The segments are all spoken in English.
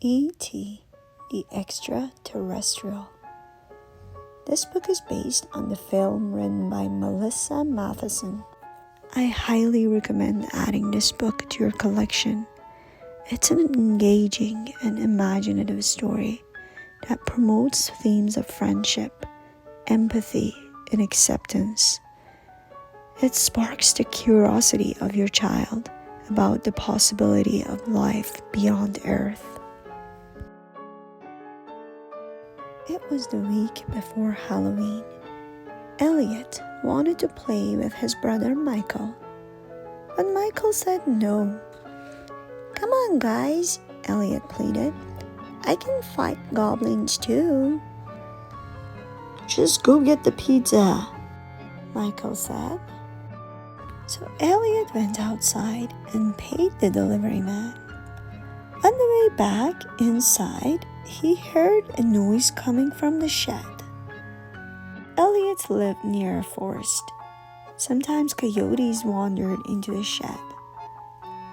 E.T. the Extra-Terrestrial. This book is based on the film written by Melissa Matheson. I highly recommend adding this book to your collection. It's an engaging and imaginative story that promotes themes of friendship, empathy, and acceptance. It sparks the curiosity of your child about the possibility of life beyond Earth. It was the week before Halloween. Elliott wanted to play with his brother Michael, but Michael said no. "Come on, guys," Elliott pleaded. "I can fight goblins too." "Just go get the pizza," Michael said. So Elliott went outside and paid the delivery man. On the way back inside, he heard a noise coming from the shed. Elliott lived near a forest. Sometimes coyotes wandered into the shed,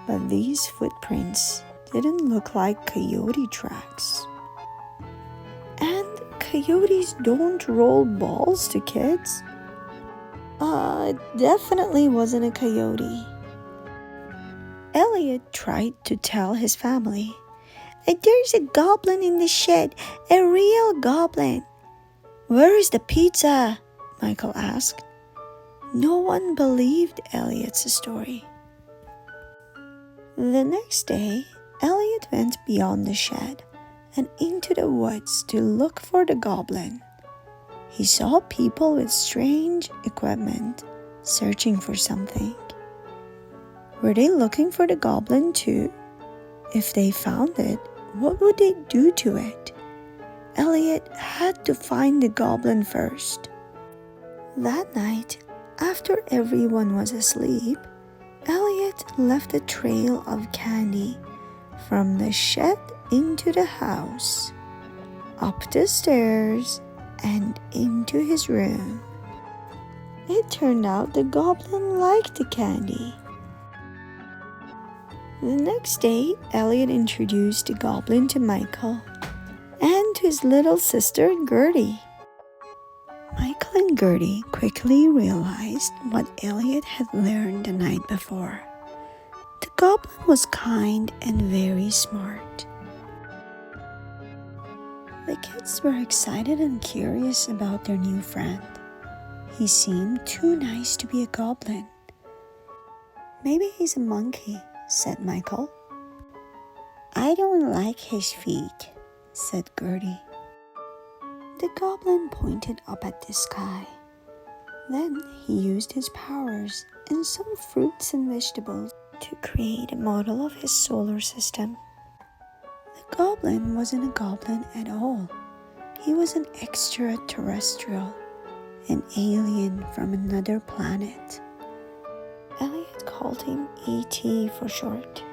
but these footprints didn't look like coyote tracks. And coyotes don't roll balls to kids. It definitely wasn't a coyote. Elliott tried to tell his family, "There's a goblin in the shed, a real goblin." "Where is the pizza?" Michael asked. No one believed Elliott's story. The next day, Elliott went beyond the shed and into the woods to look for the goblin. He saw people with strange equipment searching for something. Were they looking for the goblin too? If they found it, what would they do to it? Elliott had to find the goblin first. That night, after everyone was asleep, Elliott left a trail of candy from the shed into the house, up the stairs, and into his room. It turned out the goblin liked the candy. The next day, Elliott introduced the goblin to Michael and to his little sister Gertie. Michael and Gertie quickly realized what Elliott had learned the night before. The goblin was kind and very smart. The kids were excited and curious about their new friend. He seemed too nice to be a goblin. "Maybe he's a monkey," said Michael. "I don't like his feet," said Gertie. The goblin pointed up at the sky. Then he used his powers and some fruits and vegetables to create a model of his solar system. The goblin wasn't a goblin at all. He was an extraterrestrial, an alien from another planet. Elliott called him E.T. for short.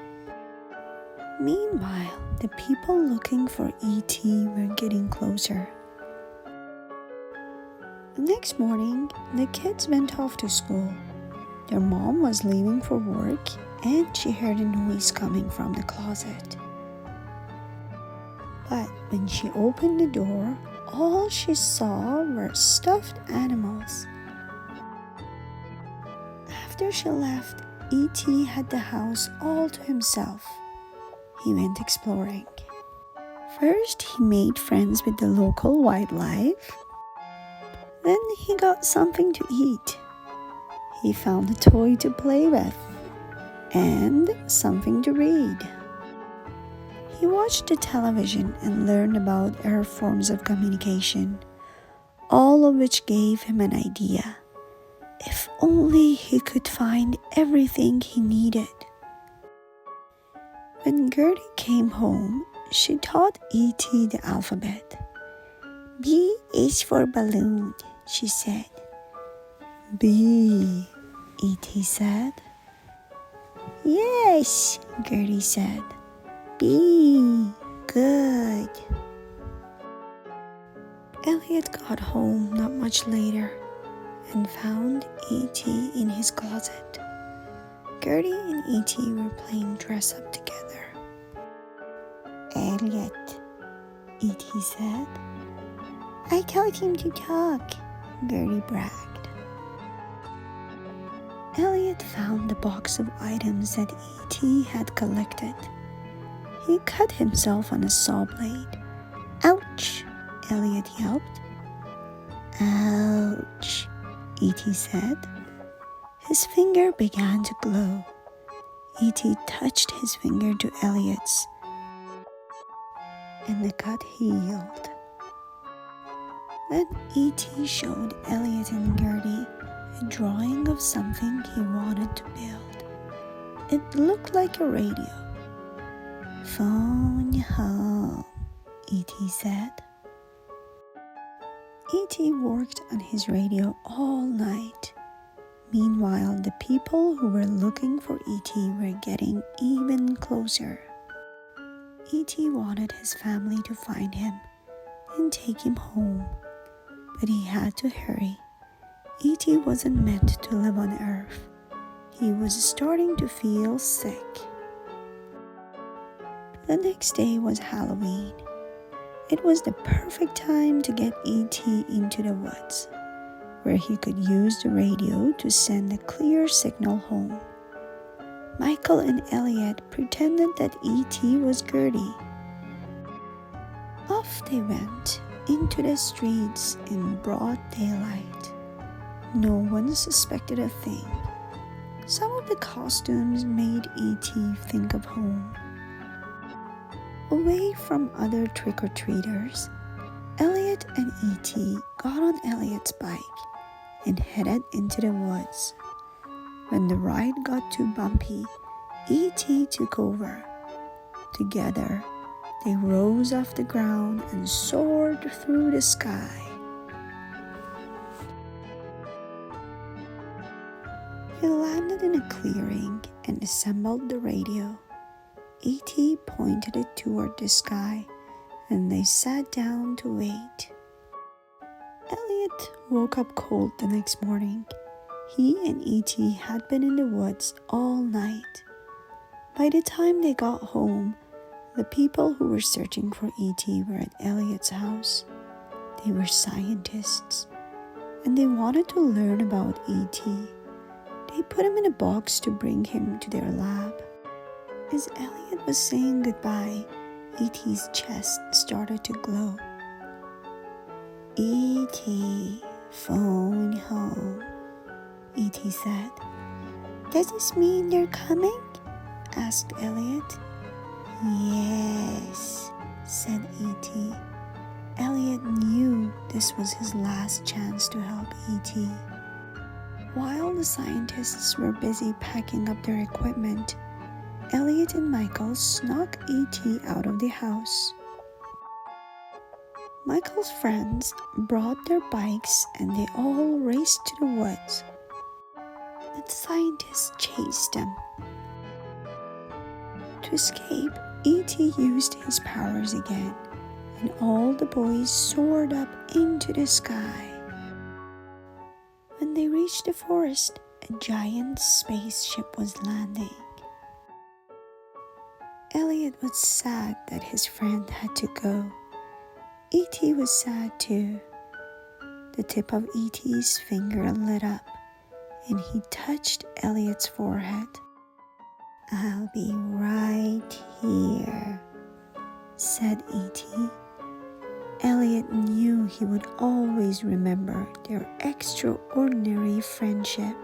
Meanwhile, the people looking for E.T. were getting closer. The next morning, the kids went off to school. Their mom was leaving for work and she heard a noise coming from the closet. But when she opened the door, all she saw were stuffed animals. After she left, E.T. had the house all to himself. He went exploring. First, he made friends with the local wildlife. Then he got something to eat. He found a toy to play with and something to read. He watched the television and learned about our forms of communication, all of which gave him an idea. If only he could find everything he needed. When Gertie came home, she taught E.T. the alphabet. "B is for balloon," she said. "B," E.T. said. "Yes," Gertie said. "B, good." Elliott got home not much later and found E.T. in his closet. Gertie and E.T. were playing dress up together. Elliott, E.T. said. I taught him to talk, Gertie bragged. Elliott found the box of items that E.T. had collected. He cut himself on a saw blade. Ouch, Elliott yelped. Ouch, E.T. said. His finger began to glow. E.T. touched his finger to Elliott's, and the cut healed. Then E.T. showed Elliott and Gertie a drawing of something he wanted to build. It looked like a radio. Phone home, E.T. said. E.T. worked on his radio all night. Meanwhile, the people who were looking for E.T. were getting even closer. E.T. wanted his family to find him and take him home, but he had to hurry. E.T. wasn't meant to live on Earth. He was starting to feel sick. The next day was Halloween. It was the perfect time to get E.T. into the woods, where he could use the radio to send a clear signal home. Michael and Elliott pretended that E.T. was Gertie. Off they went into the streets in broad daylight. No one suspected a thing. Some of the costumes made E.T. think of home. Away from other trick-or-treaters, Elliott and E.T. got on Elliott's bike and headed into the woods. When the ride got too bumpy, E.T. took over. Together, they rose off the ground and soared through the sky. He landed in a clearing and assembled the radio. E.T. pointed it toward the sky, and they sat down to wait. Elliott woke up cold the next morning. He and E.T. had been in the woods all night. By the time they got home, the people who were searching for E.T. were at Elliott's house. They were scientists, and they wanted to learn about E.T. They put him in a box to bring him to their lab. As Elliott was saying goodbye, E.T.'s chest started to glow. E.T., phone home, E.T. said. Does this mean you're coming? Asked Elliott. Yes, said E.T. Elliott knew this was his last chance to help E.T. While the scientists were busy packing up their equipment, Elliott and Michael snuck E.T. out of the house. Michael's friends brought their bikes and they all raced to the woods. The scientists chased them. To escape, E.T. used his powers again, and all the boys soared up into the sky. When they reached the forest, a giant spaceship was landing. Elliott was sad that his friend had to go. E.T. was sad too. The tip of E.T.'s finger lit up, and he touched Elliott's forehead. I'll be right here, said E.T. Elliott knew he would always remember their extraordinary friendship.